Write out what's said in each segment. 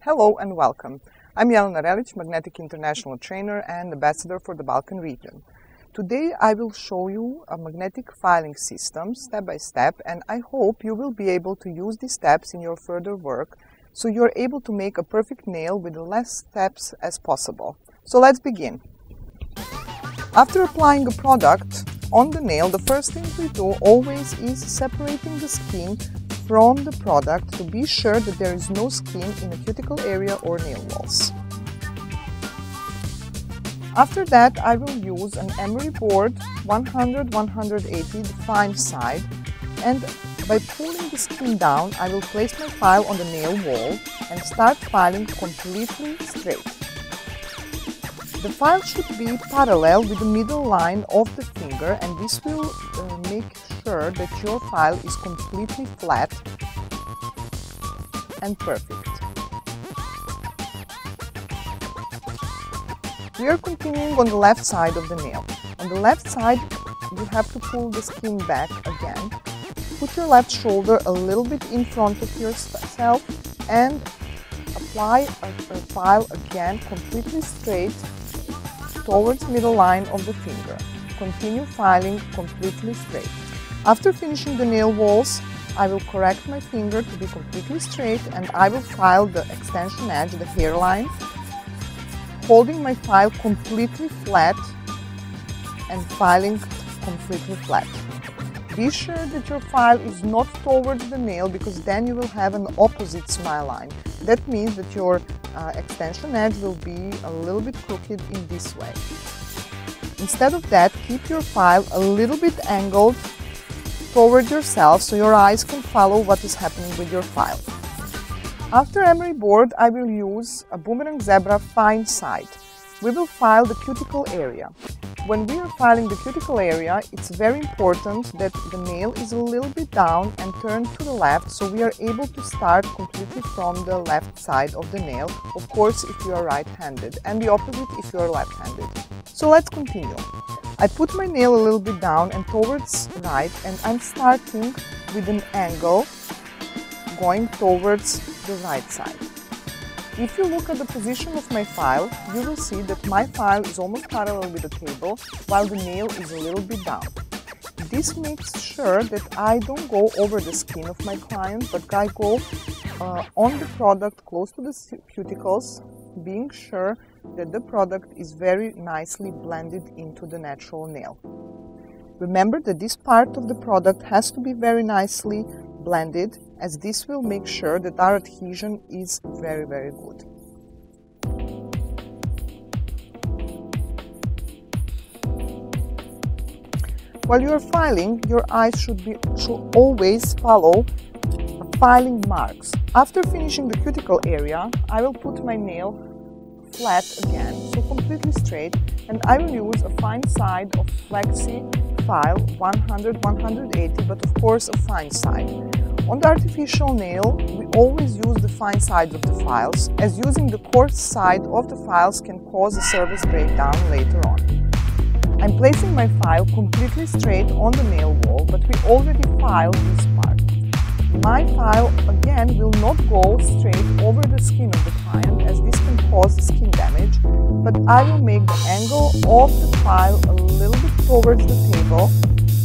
Hello and welcome. I'm Jelena Relic, Magnetic International Trainer and Ambassador for the Balkan region. Today I will show you a magnetic filing system step by step, and I hope you will be able to use these steps in your further work so you're able to make a perfect nail with the less steps as possible. So let's begin. After applying a product on the nail, the first thing we do always is separating the skin from the product to be sure that there is no skin in the cuticle area or nail walls. After that, I will use an Emery board 100-180 the fine side, and by pulling the skin down, I will place my file on the nail wall and start filing completely straight. The file should be parallel with the middle line of the finger, and this will make sure that your file is completely flat and perfect. We are continuing on the left side of the nail. On the left side, you have to pull the skin back again. Put your left shoulder a little bit in front of yourself and apply a file again completely straight towards middle line of the finger. Continue filing completely straight. After finishing the nail walls, I will correct my finger to be completely straight, and I will file the extension edge, the hairline, holding my file completely flat and filing completely flat. Be sure that your file is not towards the nail, because then you will have an opposite smile line. That means that your extension edge will be a little bit crooked in this way. Instead of that, keep your file a little bit angled toward yourself so your eyes can follow what is happening with your file. After Emery board, I will use a Boomerang Zebra fine side. We will file the cuticle area. When we are filing the cuticle area, it's very important that the nail is a little bit down and turned to the left, so we are able to start completely from the left side of the nail, of course if you are right-handed, and the opposite if you are left-handed. So let's continue. I put my nail a little bit down and towards right, and I'm starting with an angle going towards the right side. If you look at the position of my file, you will see that my file is almost parallel with the table, while the nail is a little bit down. This makes sure that I don't go over the skin of my client, but I go on the product close to the cuticles, being sure that the product is very nicely blended into the natural nail. Remember that this part of the product has to be very nicely blended, as this will make sure that our adhesion is very good. While you are filing, your eyes should always follow filing marks. After finishing the cuticle area, I will put my nail flat again, so completely straight, and I will use a fine side of Flexi file 100-180, but of course a fine side. On the artificial nail, we always use the fine side of the files, as using the coarse side of the files can cause a surface breakdown later on. I'm placing my file completely straight on the nail wall, but we already filed this part. My file again will not go straight over the skin of the client, as this can cause skin damage, but I will make the angle of the file a little bit towards the table,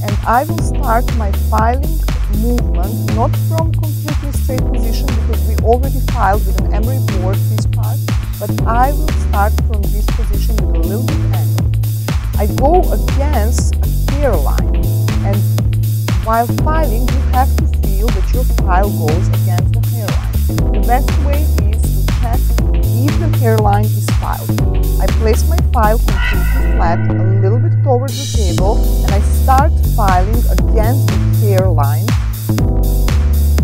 and I will start my filing movement not from completely straight position, because we already filed with an Emery board this part, but I will start from this position with a little bit angle. I go against a hairline, and while filing you have to feel that your file goes against the hairline. The best way is to check if the hairline is filed. I place my file completely flat, a little bit towards the table, and I start filing against the hairline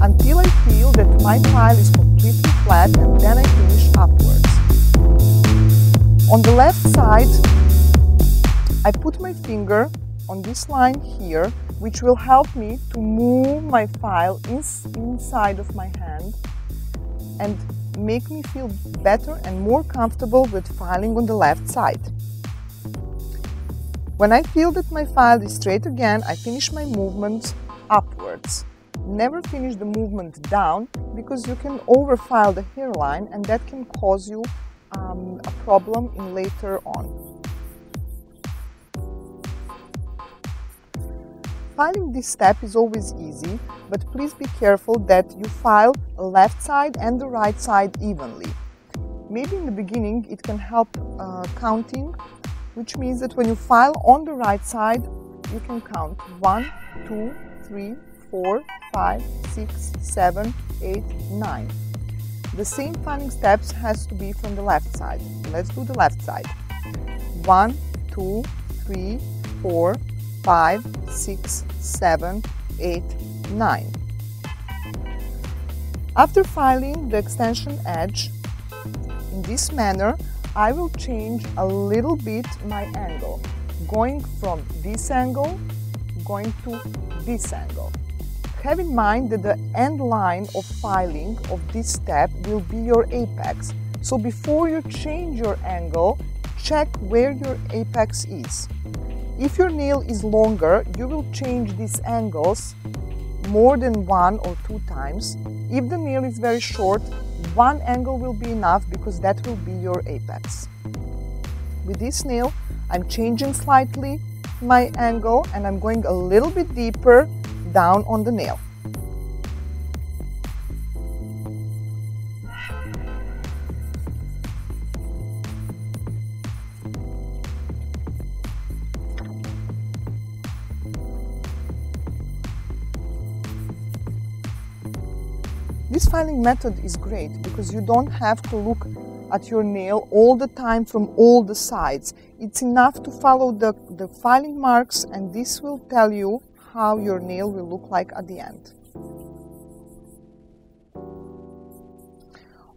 until I feel that my file is completely flat, and then I finish upwards. On the left side, I put my finger on this line here, which will help me to move my file inside of my hand and make me feel better and more comfortable with filing on the left side. When I feel that my file is straight again, I finish my movement upwards. Never finish the movement down because you can overfile the hairline and that can cause you a problem in later on. Filing this step is always easy, but please be careful that you file the left side and the right side evenly. Maybe in the beginning it can help counting, which means that when you file on the right side, you can count 1, 2, 3, 4, 5, 6, 7, 8, 9. The same filing steps has to be from the left side. Let's do the left side. 1, 2, 3, 4, 5, 6, 7, 8, 9. After filing the extension edge in this manner, I will change a little bit my angle, going from this angle, going to this angle. Have in mind that the end line of filing of this step will be your apex. So before you change your angle, check where your apex is. If your nail is longer, you will change these angles more than 1 or 2 times. If the nail is very short, one angle will be enough because that will be your apex. With this nail, I'm changing slightly my angle and I'm going a little bit deeper down on the nail. This filing method is great because you don't have to look at your nail all the time from all the sides. It's enough to follow the filing marks and this will tell you how your nail will look like at the end.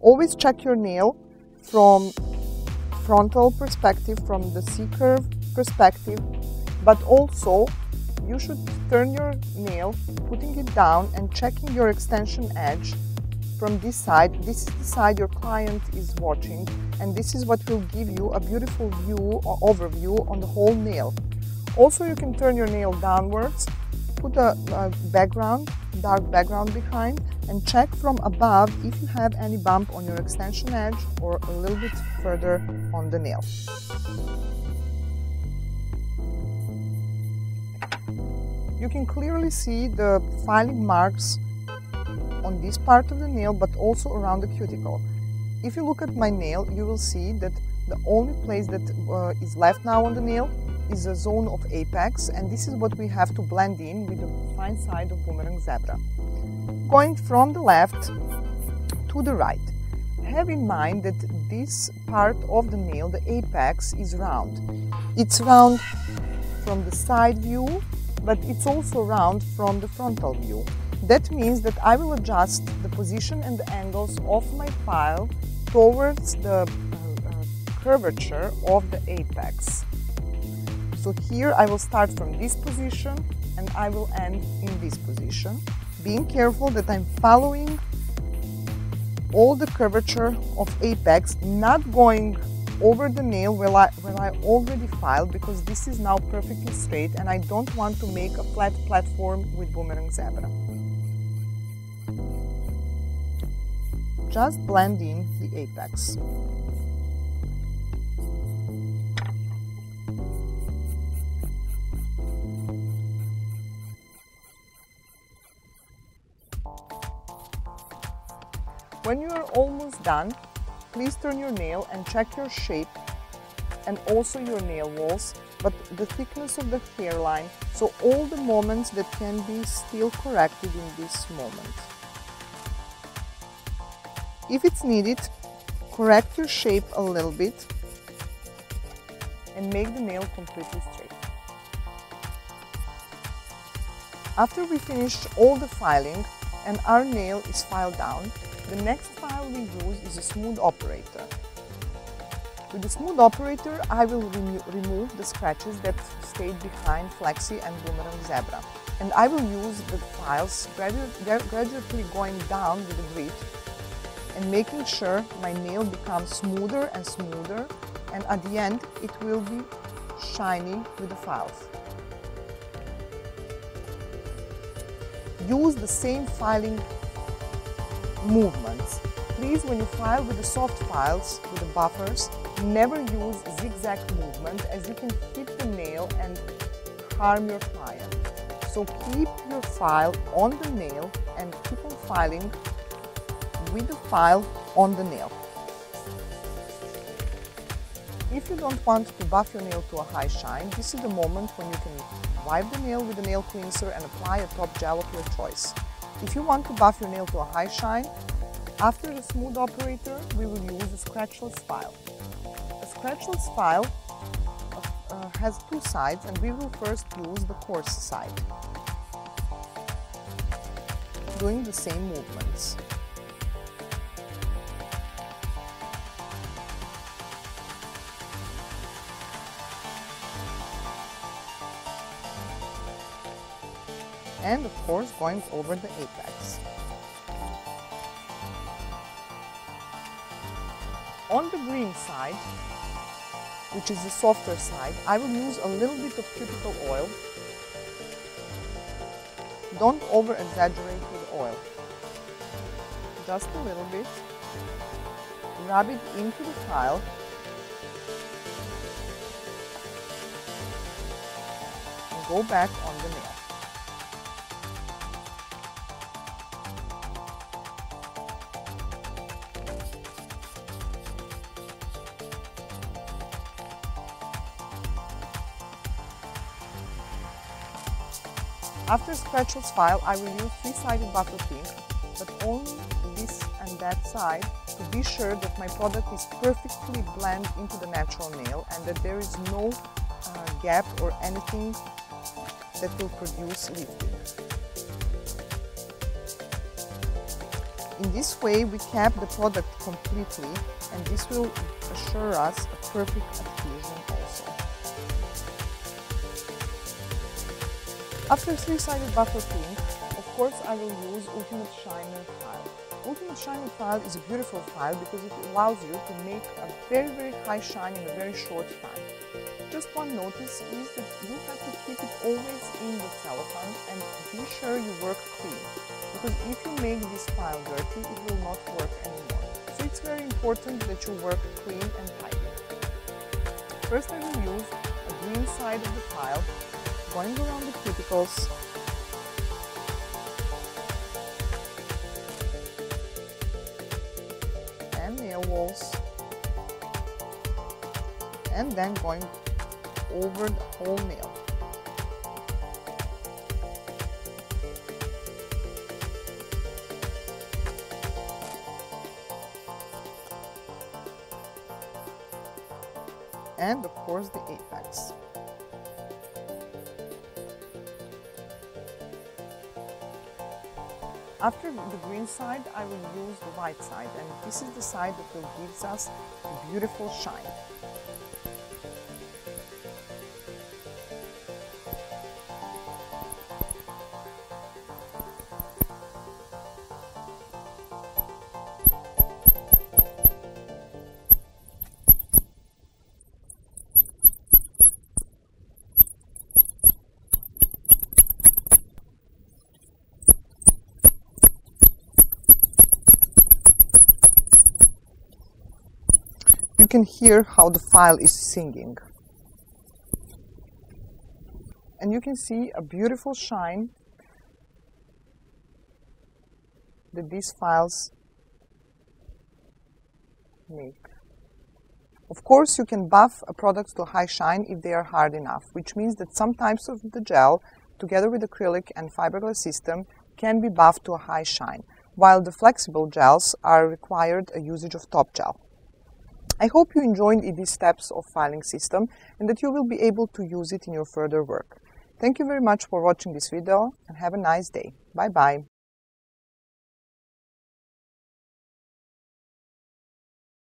Always check your nail from frontal perspective, from the C-curve perspective, but also you should turn your nail, putting it down and checking your extension edge from this side. This is the side your client is watching and this is what will give you a beautiful view or overview on the whole nail. Also, you can turn your nail downwards, put a background, dark background behind and check from above if you have any bump on your extension edge or a little bit further on the nail. You can clearly see the filing marks on this part of the nail, but also around the cuticle. If you look at my nail, you will see that the only place that is left now on the nail is a zone of apex, and this is what we have to blend in with the fine side of Boomerang Zebra. Going from the left to the right, have in mind that this part of the nail, the apex, is round. It's round from the side view, but it's also round from the frontal view. That means that I will adjust the position and the angles of my file towards the curvature of the apex. So here I will start from this position and I will end in this position, being careful that I'm following all the curvature of apex, not going over the nail where I already filed, because this is now perfectly straight and I don't want to make a flat platform with Boomerang Zebra. Just blend in the apex. When you are almost done, please turn your nail and check your shape and also your nail walls, but the thickness of the hairline, so all the moments that can be still corrected in this moment. If it's needed, correct your shape a little bit and make the nail completely straight. After we finished all the filing and our nail is filed down, the next file we use is a smooth operator. With the smooth operator, I will remove the scratches that stayed behind Flexi and Boomerang Zebra. And I will use the files gradually going down with the grit and making sure my nail becomes smoother and smoother, and at the end it will be shiny with the files. use the same filing movements. Please, when you file with the soft files, with the buffers, never use zigzag movement, as you can hit the nail and harm your client. So keep your file on the nail and keep on filing with the file on the nail. If you don't want to buff your nail to a high shine, this is the moment when you can wipe the nail with a nail cleanser and apply a top gel of your choice. If you want to buff your nail to a high shine, after the smooth operator, we will use a scratchless file. A scratchless file has two sides, and we will first use the coarse side, doing the same movements. And of course going over the apex. On the green side, which is the softer side, I will use a little bit of cuticle oil. Don't over exaggerate with oil. Just a little bit. Rub it into the file. And go back on the nail. After Scratchless file, I will use three-sided buffer pink, but only this and that side, to be sure that my product is perfectly blended into the natural nail and that there is no gap or anything that will produce lifting. In this way, we cap the product completely, and this will assure us a perfect adhesion also. After three-sided buffer pink, of course I will use Ultimate Shiner file. Ultimate Shiner file is a beautiful file because it allows you to make a very high shine in a very short time. Just one notice is that you have to keep it always in the cellophane and be sure you work clean, because if you make this file dirty, it will not work anymore. So it's very important that you work clean and tidy. First I will use a green side of the file, going around the cuticles, and nail walls, and then going over the whole nail. And of course the apex. After the green side, I will use the white side, and this is the side that will give us a beautiful shine. You can hear how the file is singing. And you can see a beautiful shine that these files make. Of course, you can buff a product to high shine if they are hard enough, which means that some types of the gel, together with acrylic and fiberglass system, can be buffed to a high shine, while the flexible gels are required a usage of top gel. I hope you enjoyed these steps of filing system and that you will be able to use it in your further work. Thank you very much for watching this video and have a nice day. Bye bye.